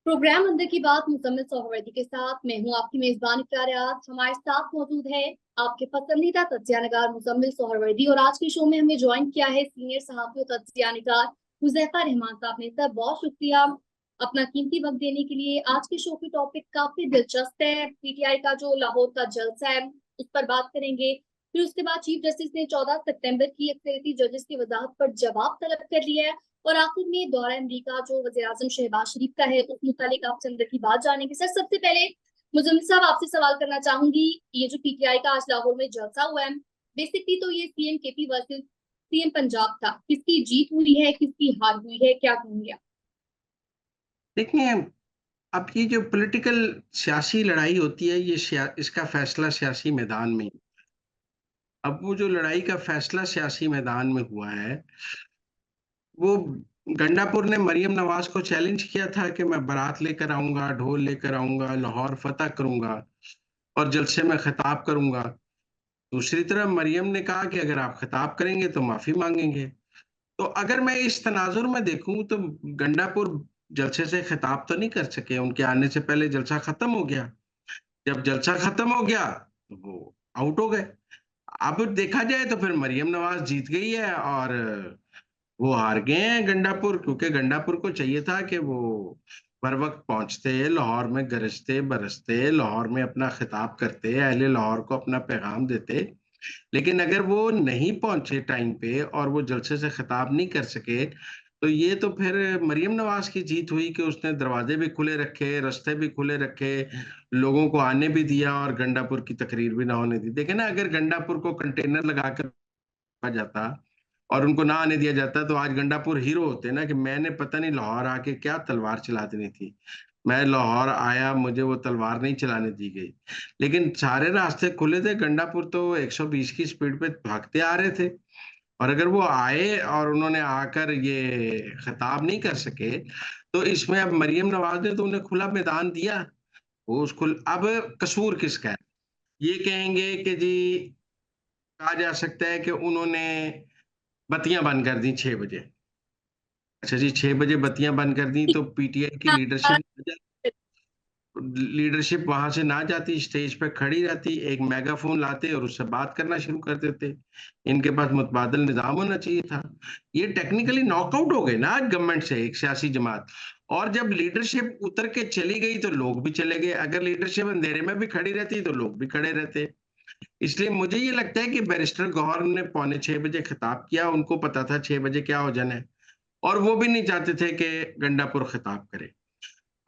Programme अंदर की बात मुकम्मल सोहवर्दी के साथ मैं हूं आपकी मेजबान इफ्तार। आज हमारे साथ मौजूद है आपके पसंदीदा तज्जियानगार मुकम्मल सोहवर्दी और आज के शो में हमें ज्वाइन किया है सीनियर सहाफी और तज्जियानगार हुज़ैफा रहमान साहब ने। सर बहुत शुक्रिया अपना कीमती वक्त देने के लिए। आज के शो की टॉपिक काफी दिलचस्प है। पीटीआई का जो लाहौर का जलसा है उस पर बात करेंगे। फिर उसके बाद चीफ जस्टिस ने 14 सितंबर की अक्सरियती जजेस की वजाहत पर जवाब तलब कर लिया है और आखिर में दौरा अमरीका जो वज़ीर-ए-आज़म शहबाज शरीफ का है उस मुतालिक आपसे अंदर की बात जानेंगे। सर सबसे पहले मुजम्मिल साहब आपसे सवाल करना चाहूंगी, ये जो पीटीआई का आज लाहौर में जलसा हुआ है, बेसिकली तो ये CM KP versus CM Punjab था। किसकी जीत हुई है, किसकी हार हुई है, क्या कहेंगे आप? देखिए, अब ये जो पॉलिटिकल सियासी लड़ाई होती है, इसका फैसला सियासी मैदान में ही। अब वो जो लड़ाई का फैसला सियासी मैदान में हुआ है, वो गंडापुर ने मरियम नवाज को चैलेंज किया था कि मैं बारात लेकर आऊंगा, ढोल लेकर आऊंगा, लाहौर फतह करूंगा और जलसे में खिताब करूंगा। दूसरी तरफ मरियम ने कहा कि अगर आप खिताब करेंगे तो माफी मांगेंगे। तो अगर मैं इस तनाजुर में देखूं तो गंडापुर जलसे से खिताब तो नहीं कर सके, उनके आने से पहले जलसा खत्म हो गया। जब जलसा खत्म हो गया तो वो आउट हो गए। अब देखा जाए तो फिर मरियम नवाज जीत गई है और वो हार गए हैं गंडापुर, क्योंकि गंडापुर को चाहिए था कि वो बर वक्त पहुंचते, लाहौर में गरजते बरसते, लाहौर में अपना खिताब करते, अहले लाहौर को अपना पैगाम देते। लेकिन अगर वो नहीं पहुंचे टाइम पे और वो जलसे से खिताब नहीं कर सके, तो ये तो फिर मरियम नवाज की जीत हुई कि उसने दरवाजे भी खुले रखे, रास्ते भी खुले रखे, लोगों को आने भी दिया और गंडापुर की तकरीर भी ना होने दी। देखे ना, अगर गंडापुर को कंटेनर लगाकर आ जाता और उनको ना आने दिया जाता तो आज गंडापुर हीरो होते ना कि मैंने पता नहीं लाहौर आके क्या तलवार चला देनी थी। मैं लाहौर आया, मुझे वो तलवार नहीं चलाने दी गई। लेकिन सारे रास्ते खुले थे, गंडापुर तो 120 की स्पीड पे भागते आ रहे थे। और अगर वो आए और उन्होंने आकर ये खिताब नहीं कर सके, तो इसमें अब मरियम नवाज ने तो उन्हें खुला मैदान दिया। वो उसको अब कसूर किसका है? ये कहेंगे कि जी, कहा जा सकता है कि उन्होंने बत्तियां बंद कर दी 6 बजे। अच्छा जी, 6 बजे बत्तियां बंद कर दी तो पीटीआई की लीडरशिप वहां से ना जाती, स्टेज पे खड़ी रहती, एक मेगाफोन लाते और उससे बात करना शुरू कर देते। इनके पास मुतबादल निजाम होना चाहिए था। ये टेक्निकली नॉकआउट हो गए ना आज गवर्नमेंट से एक सियासी जमात। और जब लीडरशिप उतर के चली गई तो लोग भी चले गए। अगर लीडरशिप अंधेरे में भी खड़ी रहती तो लोग भी खड़े रहते। इसलिए मुझे ये लगता है कि बैरिस्टर गौहर ने 5:45 खिताब किया। उनको पता था 6 बजे क्या हो जाना है और वो भी नहीं चाहते थे कि गंडापुर खिताब करे।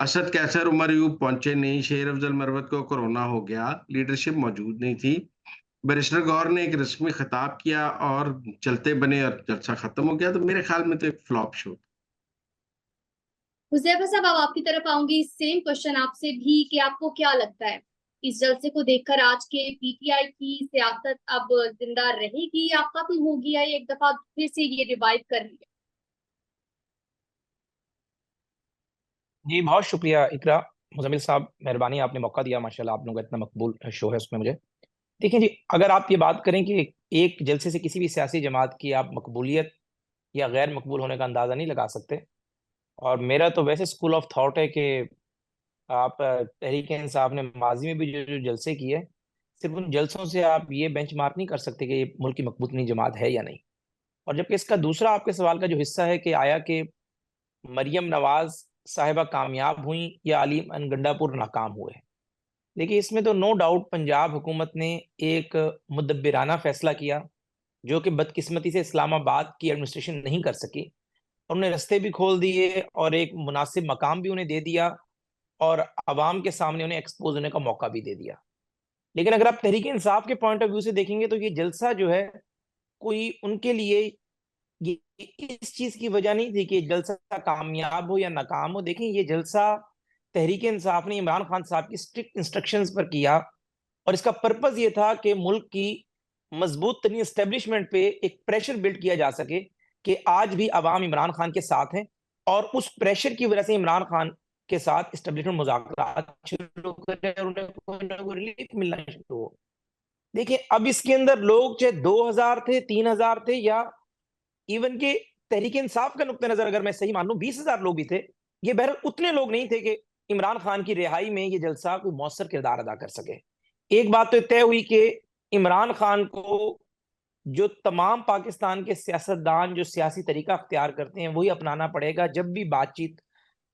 असद कैसर, उमर यूब पहुंचे नहीं, शेर अफजल मरवत को कोरोना हो गया, लीडरशिप मौजूद नहीं थी। बैरिस्टर गौर ने एक रस्मी खिताब किया और चलते बने और जलसा खत्म हो गया। तो मेरे ख्याल में तो एक फ्लॉप शो। हुज़ैफा साहब अब आपकी तरफ आऊंगी, सेम क्वेश्चन आपसे भी कि आपको क्या लगता है इस जलसे को देखकर आज के पीटीआई की सियासत अब जिंदा रहेगी या खत्म होगी या एक दफा फिर से ये रिवाइव कर रही है? जी, बहुत शुक्रिया इकरा। मुज़म्मिल साहब, मेहरबानी, आपने मौका दिया। माशाल्लाह आप लोगों का इतना मकबूल शो है उसमें मुझे। देखिए जी, अगर आप ये बात करें कि एक जलसे से किसी भी सियासी जमात की आप मकबूलियत या गैर मकबूल होने का अंदाज़ा नहीं लगा सकते। और मेरा तो वैसे स्कूल ऑफ थॉट है कि आप तहरीक इंसाफ ने माज़ी में भी जो जलसे किए, सिर्फ़ उन जलसों से आप ये बेंचमार्क नहीं कर सकते कि ये मुल्क की मकबूल जमात है या नहीं। और जबकि इसका दूसरा आपके सवाल का जो हिस्सा है कि आया कि मरियम नवाज़ साहिबा कामयाब हुईं या अली अन गंडापुर नाकाम हुए। देखिए, इसमें तो नो डाउट पंजाब हुकूमत ने एक मुदब्बिराना फैसला किया, जो कि बदकिस्मती से इस्लामाबाद की एडमिनिस्ट्रेशन नहीं कर सकी। उन्होंने रास्ते भी खोल दिए और एक मुनासिब मकाम भी उन्हें दे दिया और अवाम के सामने उन्हें एक्सपोज़ होने का मौका भी दे दिया। लेकिन अगर आप तहरीक इंसाफ के पॉइंट ऑफ व्यू से देखेंगे तो ये जलसा जो है, कोई उनके लिए ये इस चीज की वजह नहीं थी कि जलसा कामयाब हो या नाकाम हो। देखें, ये जलसा तहरीक इंसाफ ने इमरान खान साहब की स्ट्रिक्ट इंस्ट्रक्शंस पर किया और इसका पर्पस ये था कि मुल्क की मजबूत तरीन एस्टेब्लिशमेंट पे एक प्रेशर बिल्ड किया जा सके कि आज भी अवाम इमरान खान के साथ हैं और उस प्रेशर की वजह से इमरान खान के साथ एस्टेब्लिशमेंट मुज़ाकरात शुरू करें और उन्हें कोई ना कोई रिलीफ मिलना शुरू हो। देखिए, अब इसके अंदर लोग चाहे 2000 थे, 3000 थे, या इवन के तहरीक इंसाफ का नुक्ता नजर अगर मैं सही मान लूं 20,000 लोग भी थे, ये बहरहाल उतने लोग नहीं थे कि इमरान खान की रिहाई में ये जलसा कोई मौसर किरदार अदा कर सके। एक बात तो तय हुई कि इमरान खान को जो तमाम पाकिस्तान के सियासतदान जो सियासी तरीका अख्तियार करते हैं वही अपनाना पड़ेगा जब भी बातचीत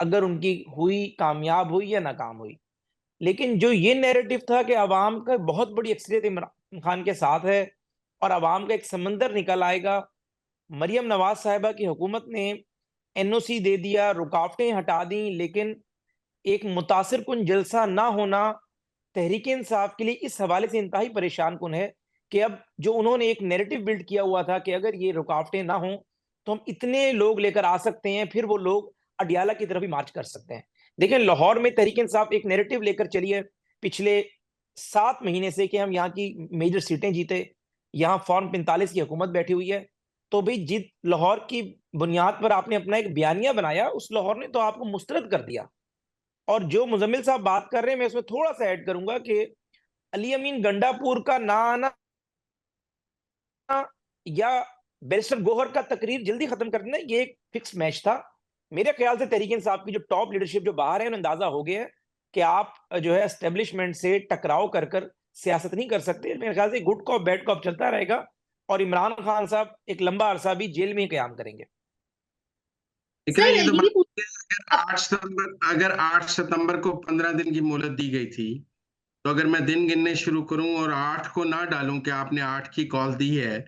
अगर उनकी हुई, कामयाब हुई या नाकाम हुई। लेकिन जो ये नैरेटिव था कि अवाम का बहुत बड़ी अक्सरियत इमरान खान के साथ है और अवाम का एक समंदर निकल आएगा। मरियम नवाज साहिबा की हुकूमत ने एनओसी दे दिया, रुकावटें हटा दी, लेकिन एक मुतासिर कुन जलसा ना होना तहरीक इंसाफ के लिए इस हवाले से इंतहाई परेशान कुन है कि अब जो उन्होंने एक नैरेटिव बिल्ड किया हुआ था कि अगर ये रुकावटें ना हो तो हम इतने लोग लेकर आ सकते हैं, फिर वो लोग अडियाला की तरफ भी मार्च कर सकते हैं। देखिए, लाहौर में तहरीक इंसाफ एक नैरेटिव लेकर चली है पिछले 7 महीने से कि हम यहाँ की मेजर सीटें जीते, यहाँ फॉर्म 45 की हुकूमत बैठी हुई है। तो भाई जिस लाहौर की बुनियाद पर आपने अपना एक बयानिया बनाया, उस लाहौर ने तो आपको मुस्तरद कर दिया। और जो मुजम्मिल साहब बात कर रहे हैं, मैं उसमें थोड़ा सा ऐड करूंगा कि अली अमीन गंडापुर का ना आना या बैरिस्टर गोहर का तकरीर जल्दी खत्म कर देना, ये एक फिक्स मैच था। मेरे ख्याल से तहरीक इंसाफ की जो टॉप लीडरशिप जो बाहर है, उन्हें अंदाजा हो गया है कि आप जो है एस्टेब्लिशमेंट से टकराव कर कर सियासत नहीं कर सकते। मेरे ख्याल से गुड कॉप बैड कॉप चलता रहेगा और इमरान खान साहब एक लंबा अरसा भी जेल में ही क्याम करेंगे। इकरा, सर ये तो ये भी बात है, अगर 8 सितंबर को 15 दिन की मोहलत दी गई थी, तो अगर मैं दिन गिनने शुरू करूं और 8 को ना डालूं कि आपने 8 की कॉल दी है,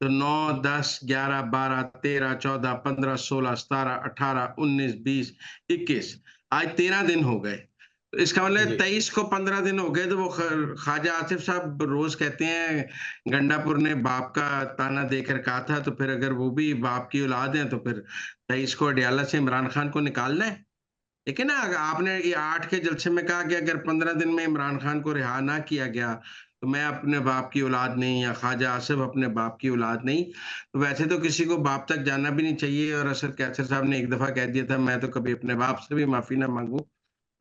तो 9, 10, 11, 12, 13, 14, 15, 16, 17, 18, 19, 20, 21, आज 13 दिन हो गए। तो इसका मतलब 23 को 15 दिन हो गए। तो वो ख्वाजा आसिफ साहब रोज कहते हैं गंडापुर ने बाप का ताना देकर कहा था, तो फिर अगर वो भी बाप की औलाद है तो फिर 23 को अडियाला से इमरान खान को निकालना है। लेकिन ना, आपने ये 8 के जलसे में कहा कि अगर 15 दिन में इमरान खान को रिहा ना किया गया तो मैं अपने बाप की औलाद नहीं, या ख्वाजा आसिफ अपने बाप की औलाद नहीं। तो वैसे तो किसी को बाप तक जाना भी नहीं चाहिए, और असद कैसर साहब ने एक दफा कह दिया था, मैं तो कभी अपने बाप से भी माफी ना मांगू।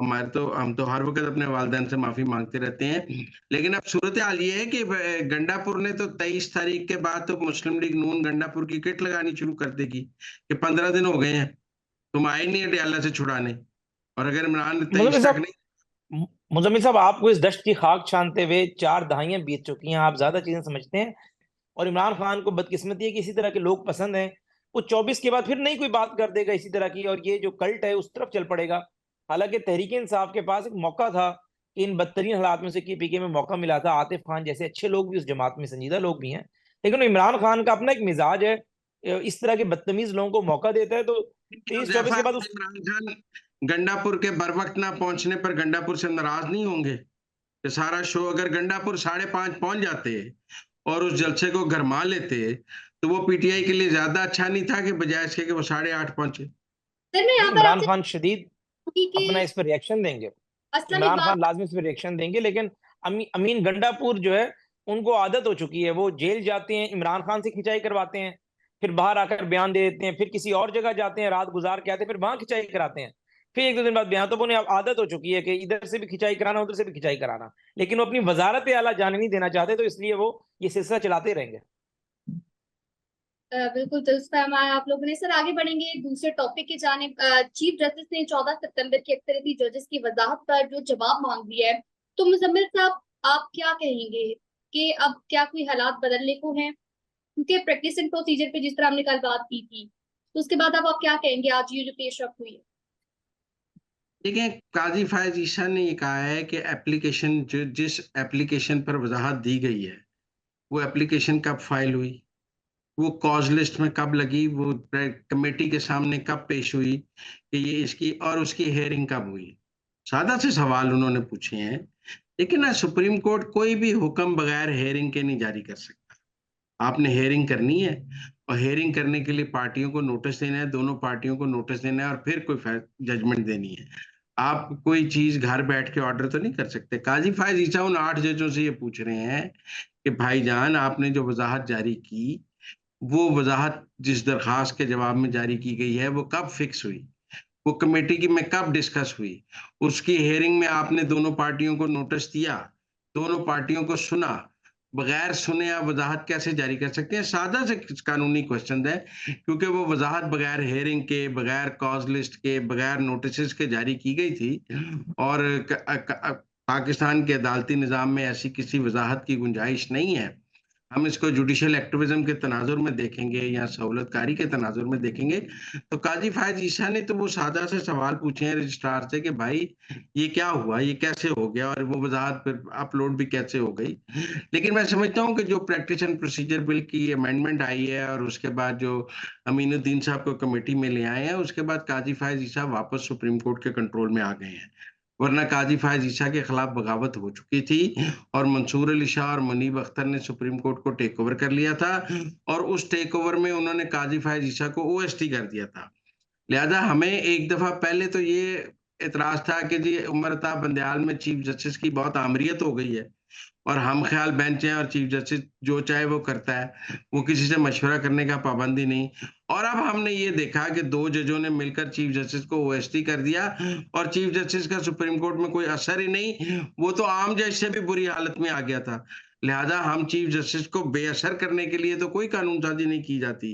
हम तो हर वक्त अपने वालिदैन से माफी मांगते रहते हैं। लेकिन अब सूरत हाल ये है कि गंडापुर ने तो 23 तारीख के बाद तो मुस्लिम लीग नून गंडापुर की किट लगानी शुरू कर देगी कि 15 दिन हो गए हैं, तुम आए नहीं अडियाला से छुड़ाने। और अगर इमरान 23 तक नहीं। मुजम्मिल साहब, आपको इस दश्त की खाक छानते हुए 4 दहाइयां बीत चुकी हैं, आप ज्यादा चीजें समझते हैं। और इमरान खान को बदकिस्मती है कि इसी तरह के लोग पसंद हैं। वो 24 के बाद फिर नहीं कोई बात कर देगा इसी तरह की, और ये जो कल्ट है उस तरफ चल पड़ेगा। हालांकि तहरीक इंसाफ के पास एक मौका था कि इन बदतरीन हालात में से पीके में मौका मिला था। आतिफ खान जैसे अच्छे लोग भी उस जमात में संजीदा लोग भी हैं, लेकिन इमरान खान का अपना एक मिजाज है, इस तरह के बदतमीज लोगों को मौका देता है। तो 23-24 के बाद उस इमरान खान गंडापुर के बर वक्त ना पहुंचने पर गंडापुर से नाराज नहीं होंगे कि सारा शो, अगर गंडापुर 5:30 पहुंच जाते और उस जलसे को गरमा लेते, तो वो पीटीआई के लिए ज्यादा अच्छा नहीं था कि बजाय इसके कि वो 8:30 पहुंचे। सर मैं यहाँ पर इमरान आपसे खान शदीद पूछूंगी अपना कि इस पर रिएक्शन देंगे, असलम इमरान इकबाल खान लाजमी इस पर रिएक्शन देंगे। लेकिन अमीन गंडापुर जो है, उनको आदत हो चुकी है, वो जेल जाते हैं, इमरान खान से खिंचाई करवाते हैं, फिर बाहर आकर बयान दे देते हैं, फिर किसी और जगह जाते हैं, रात गुजार के आते हैं, फिर वहां खिंचाई कराते हैं, फिर 1-2 दिन बाद बयान। तो उन्हें अब आदत हो चुकी है कि इधर से भी खिंचाई कराना, उधर से भी खिंचाई कराना। लेकिन वो अपनी वजारत आला जाने नहीं देना चाहते, तो इसलिए वो ये सिलसिला चलाते रहेंगे। बिल्कुल दुरुस्त फरमाया आप लोगों ने। सर आगे बढ़ेंगे एक दूसरे टॉपिक की जानिब। चीफ जस्टिस ने 14 सितंबर की अक्सरियती जजेस की वजाहत पर जो जवाब मांग दिया है, तो मुजम्मिल साहब आप क्या कहेंगे कि अब क्या कोई हालात बदलने को हैं? क्योंकि प्रैक्टिस एंड प्रोसीजर पे जिस तरह हमने कल बात की थी, तो उसके बाद अब आप क्या कहेंगे आज ये जो पेशरफ हुई है? देखिए, काजी फायज ईसा ने ये कहा है कि एप्लीकेशन जिस एप्लीकेशन पर वजाहत दी गई है, वो एप्लीकेशन कब फाइल हुई, वो कॉज लिस्ट में कब लगी, वो कमेटी के सामने कब पेश हुई कि ये इसकी, और उसकी हेयरिंग कब हुई। सादा से सवाल उन्होंने पूछे हैं। लेकिन ना, सुप्रीम कोर्ट कोई भी हुक्म बगैर हेयरिंग के नहीं जारी कर सकता। आपने हेयरिंग करनी है, और हेयरिंग करने के लिए पार्टियों को नोटिस देना है, दोनों पार्टियों को नोटिस देना है, और फिर कोई जजमेंट देनी है। आप कोई चीज घर बैठ के ऑर्डर तो नहीं कर सकते। काजी फायज ईसा उन 8 जजों से ये पूछ रहे हैं कि भाईजान, आपने जो वजाहत जारी की, वो वजाहत जिस दरखास्त के जवाब में जारी की गई है, वो कब फिक्स हुई, वो कमेटी की में कब डिस्कस हुई, उसकी हेयरिंग में आपने दोनों पार्टियों को नोटिस दिया, दोनों पार्टियों को सुना, बगैर सुने आप वजाहत कैसे जारी कर सकते हैं? सादा से कानूनी क्वेश्चन है, क्योंकि वो वजाहत बगैर हेयरिंग के, बगैर कॉज लिस्ट के, बगैर नोटिस के जारी की गई थी और पाकिस्तान के अदालती निज़ाम में ऐसी किसी वजाहत की गुंजाइश नहीं है। हम इसको जुडिशियल एक्टिविज्म के तनाजुर में देखेंगे या सहूलतकारी के तनाजुर में देखेंगे, तो काजी फायज ईसा ने तो वो सादा से सवाल पूछे हैं रजिस्ट्रार से कि भाई ये क्या हुआ, ये कैसे हो गया और वो वजाहत फिर अपलोड भी कैसे हो गई। लेकिन मैं समझता हूँ कि जो प्रैक्टिस एंड प्रोसीजर बिल की अमेंडमेंट आई है और उसके बाद जो अमीनुद्दीन साहब को कमेटी में ले आए हैं, उसके बाद काजी फायज ईसा वापस सुप्रीम कोर्ट के कंट्रोल में आ गए हैं। वरना काजी फायज ईसा के खिलाफ बगावत हो चुकी थी और मंसूर अली शाह और मुनीब अख्तर ने सुप्रीम कोर्ट को टेक ओवर कर लिया था और उस टेक ओवर में उन्होंने काजी फायज ईसा को ओएसटी कर दिया था। लिहाजा हमें एक दफा पहले तो ये एतराज था कि जी उमर अता बंदयाल में चीफ जस्टिस की बहुत आमरीयत हो गई है और हम ख्याल बेंच है और चीफ जस्टिस जो चाहे वो करता है, वो किसी से मशवरा करने का पाबंदी नहीं। और अब हमने ये देखा कि 2 जजों ने मिलकर चीफ जस्टिस को ओएसटी कर दिया और चीफ जस्टिस का सुप्रीम कोर्ट में कोई असर ही नहीं, वो तो आम जज से भी बुरी हालत में आ गया था। लिहाजा हम चीफ जस्टिस को बेअसर करने के लिए तो कोई कानून साजी नहीं की जाती।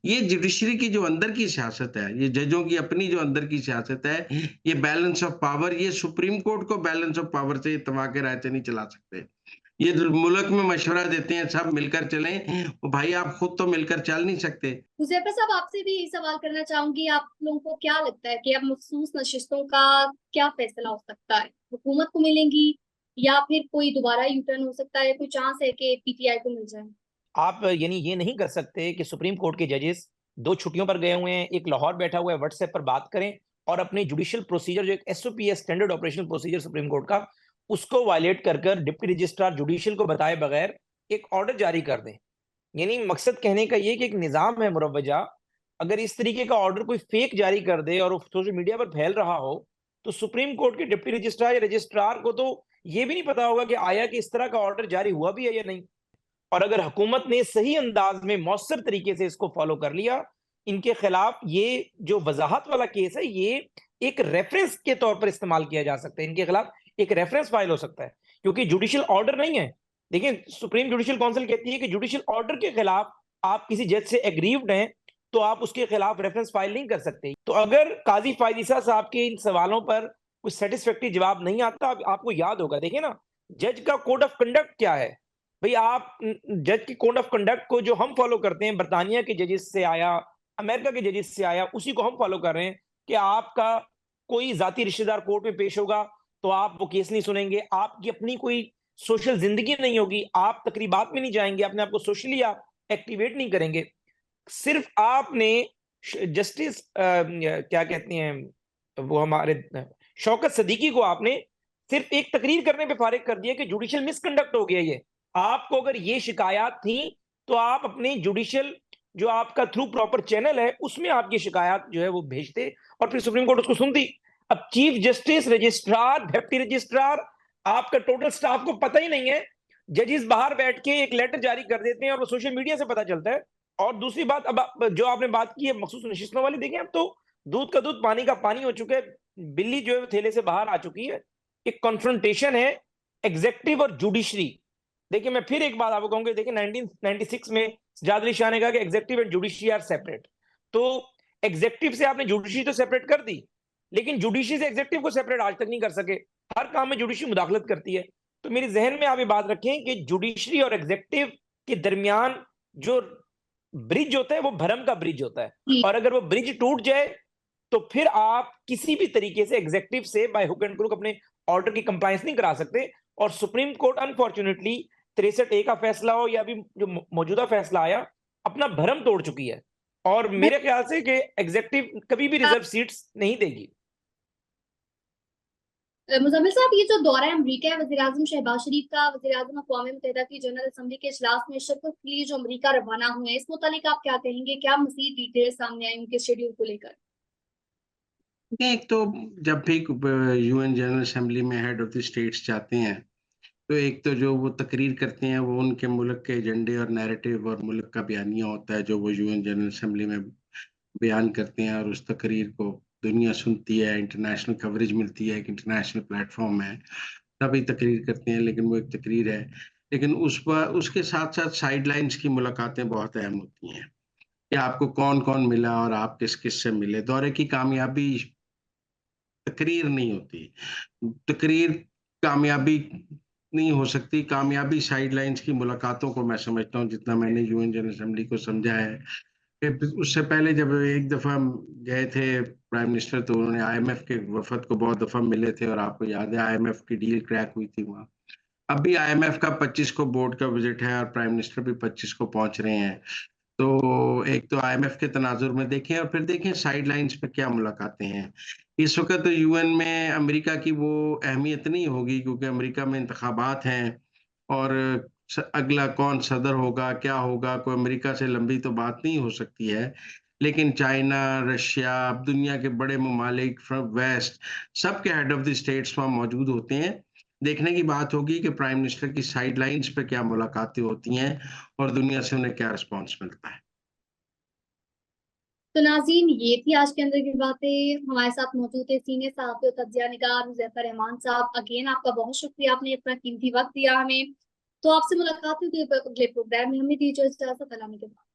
ये जुडिशरी की जो अंदर की सियासत है, ये जजों की अपनी जो अंदर की सियासत है, ये बैलेंस ऑफ पावर, ये सुप्रीम कोर्ट को बैलेंस ऑफ पावर से इत्तेफाक के रायते नहीं चला सकते। ये जो मुल्क में मशवरा देते हैं सब मिलकर चलें, वो भाई आप खुद तो मिलकर चल नहीं सकते। हुज़ैफा साहब, आपसे भी यही सवाल करना चाहूंगी, आप लोगों को क्या लगता है कि अब मखसूस नशिस्तों का क्या फैसला हो सकता है? हुकूमत को मिलेंगी या फिर कोई दोबारा यू टर्न हो सकता है? कोई चांस है कि पीटीआई को मिल जाए? आप यानी ये नहीं कर सकते कि सुप्रीम कोर्ट के जजेस 2 छुट्टियों पर गए हुए हैं, एक लाहौर बैठा हुआ है, व्हाट्सएप पर बात करें और अपने जुडिशियल प्रोसीजर जो एक एसओपी है, standard operational procedure supreme court का, उसको वायलेट कर डिप्टी रजिस्ट्रार जुडिशियल को बताए बगैर एक ऑर्डर जारी कर दें। यानी मकसद कहने का ये कि एक निज़ाम है मुरव्वजा, अगर इस तरीके का ऑर्डर कोई फेक जारी कर दे और वो सोशल मीडिया पर फैल रहा हो, तो सुप्रीम कोर्ट के डिप्टी रजिस्ट्रार या रजिस्ट्रार को तो ये भी नहीं पता होगा कि आया कि इस तरह का ऑर्डर जारी हुआ भी है या नहीं। और अगर हुकूमत ने सही अंदाज में मौसर तरीके से इसको फॉलो कर लिया, इनके खिलाफ ये जो वजाहत वाला केस है, ये एक रेफरेंस के तौर पर इस्तेमाल किया जा सकता है। इनके खिलाफ एक रेफरेंस फाइल हो सकता है, क्योंकि जुडिशियल ऑर्डर नहीं है। देखिए, सुप्रीम जुडिशियल काउंसिल कहती है कि जुडिशियल ऑर्डर के खिलाफ आप किसी जज से एग्रीव्ड हैं, तो आप उसके खिलाफ रेफरेंस फाइल नहीं कर सकते। तो अगर काजी फायज ईसा साहब के इन सवालों पर कुछ सेटिस्फैक्टरी जवाब नहीं आता, आपको याद होगा, देखिए ना, जज का कोड ऑफ कंडक्ट क्या है। भाई, आप जज की कोड ऑफ कंडक्ट को जो हम फॉलो करते हैं, बरतानिया के जजेस से आया, अमेरिका के जजेस से आया, उसी को हम फॉलो कर रहे हैं कि आपका कोई जाती रिश्तेदार कोर्ट में पेश होगा तो आप वो केस नहीं सुनेंगे, आपकी अपनी कोई सोशल जिंदगी नहीं होगी, आप तकरीबात में नहीं जाएंगे, अपने आप को सोशली आप एक्टिवेट नहीं करेंगे। सिर्फ आपने जस्टिस क्या कहते हैं वो हमारे शौकत सदीकी को आपने सिर्फ एक तकरीर करने पे फारिग कर दिया कि जुडिशियल मिसकंडक्ट हो गया। ये आपको अगर ये शिकायत थी तो आप अपने जुडिशियल जो आपका थ्रू प्रॉपर चैनल है उसमें आपकी शिकायत जो है वो भेजते और फिर सुप्रीम कोर्ट उसको सुनती। अब chief justice, registrar, deputy registrar, आपका टोटल स्टाफ को पता ही नहीं है। जजेस बाहर बैठ के एक लेटर जारी कर देते हैं और वो सोशल मीडिया से पता चलता है। और दूसरी बात, जो आपने बात की है मखसूस नशिस्तों वाली, देखिए अब तो दूध का दूध पानी का पानी हो चुका है। बिल्ली जो है थैले से बाहर आ चुकी है। एक कॉन्फ्रंटेशन है एग्जेक्टिव और जुडिशरी। देखिए, मैं फिर एक बात आपको कहूंगा, देखिए 1996 में सजाद अली शाह ने कहा कि executive and judiciary are separate. तो एग्जेक्टिव से आपने जुडिशरी तो सेपरेट कर दी, लेकिन जुडिशरी से एग्जेक्टिव को सेपरेट आज तक नहीं कर सके। हर काम में जुडिशरी मुदाखलत करती है। तो मेरे जहन में आप ये बात रखें कि जुडिशरी और एग्जेक्टिव के दरमियान जो ब्रिज होता है वो भरम का ब्रिज होता है, और अगर वो ब्रिज टूट जाए तो फिर आप किसी भी तरीके से एग्जेक्टिव से बाय हुक एंड क्रूक अपने ऑर्डर की कंप्लायंस नहीं करा सकते। और सुप्रीम कोर्ट अनफॉर्चुनेटली 63A का फैसला हो या अभी जो मौजूदा फैसला आया, अपना भरम तोड़ चुकी है और मेरे ख्याल से कि एग्जेक्टिव कभी भी रिजर्व सीट्स नहीं देगी। मुजम्मिल साहब, ये जो दौरा अमरीका है वज़ीर आज़म शहबाज शरीफ का, वज़ीर आज़म अक़वाम मुत्तहिदा की जनरल असेंबली के इजलास में शिरकत के लिए जो अमरीका रवाना हुए हैं, इस मुतालिक आप क्या कहेंगे? क्या मज़ीद डिटेल सामने आई उनके शेड्यूल को लेकर? एक तो जब भी यूएन जनरल असेंबली में हेड ऑफ द स्टेट्स जाते हैं, तो एक तो जो वो तकरीर करते हैं वो उनके मुल्क के एजेंडे और नैरेटिव और मुल्क का बयानिया होता है जो वो यूएन जनरल असेंबली में बयान करते हैं और उस तकरीर को दुनिया सुनती है, इंटरनेशनल कवरेज मिलती है, एक इंटरनेशनल प्लेटफॉर्म है, तभी तकरीर करते हैं, लेकिन वो एक तकरीर है। लेकिन उसके साथ-साथ साइडलाइन्स की मुलाकातें बहुत अहम होती हैं, कि आपको कौन-कौन मिला और आप किस-किस से मिले। दौरे की कामयाबी तकरीर नहीं होती। तकरीर कामयाबी नहीं हो सकती, कामयाबी साइडलाइन्स की मुलाकातों को मैं समझता हूँ, जितना मैंने यूएन जनरल असेंबली को समझा है। कि उससे पहले जब एक दफ़ा हम गए थे प्राइम मिनिस्टर, तो उन्होंने आईएमएफ के वफ़द को बहुत दफ़ा मिले थे और आपको याद है आईएमएफ की डील क्रैक हुई थी वहाँ। अब भी आईएमएफ का 25 को बोर्ड का विज़िट है और प्राइम मिनिस्टर भी 25 को पहुँच रहे हैं। तो एक तो आईएमएफ के तनाजुर में देखें और फिर देखें साइडलाइन्स पे क्या मुलाकातें हैं। इस वक़्त तो यूएन में अमेरिका की वो अहमियत नहीं होगी, क्योंकि अमेरिका में इंतखाबात हैं और अगला कौन सदर होगा, क्या होगा, कोई अमेरिका से लंबी तो बात नहीं हो सकती है। लेकिन चाइना, रशिया, अब दुनिया के बड़े ममालिक फ्रॉम वेस्ट, सबके हेड ऑफ़ द स्टेट्स वहाँ मौजूद होते हैं। देखने की बात होगी कि प्राइम मिनिस्टर की साइडलाइन्स पे क्या मुलाकातें होती हैं और दुनिया से उन्हें क्या रिस्पॉन्स मिलता है। तो नाज़रीन, ये थी आज के अंदर की बातें। हमारे साथ मौजूद है सीनियर सहाफ़ी और तज्ज़िया निगार हुज़ैफ़ा रहमान साहब। अगेन आपका बहुत शुक्रिया, आपने अपना कीमती वक़्त दिया हमें। तो आपसे मुलाकात होगी अगले प्रोग्राम में। हमें दीजिए इजाज़त। अल्लाह के बाद।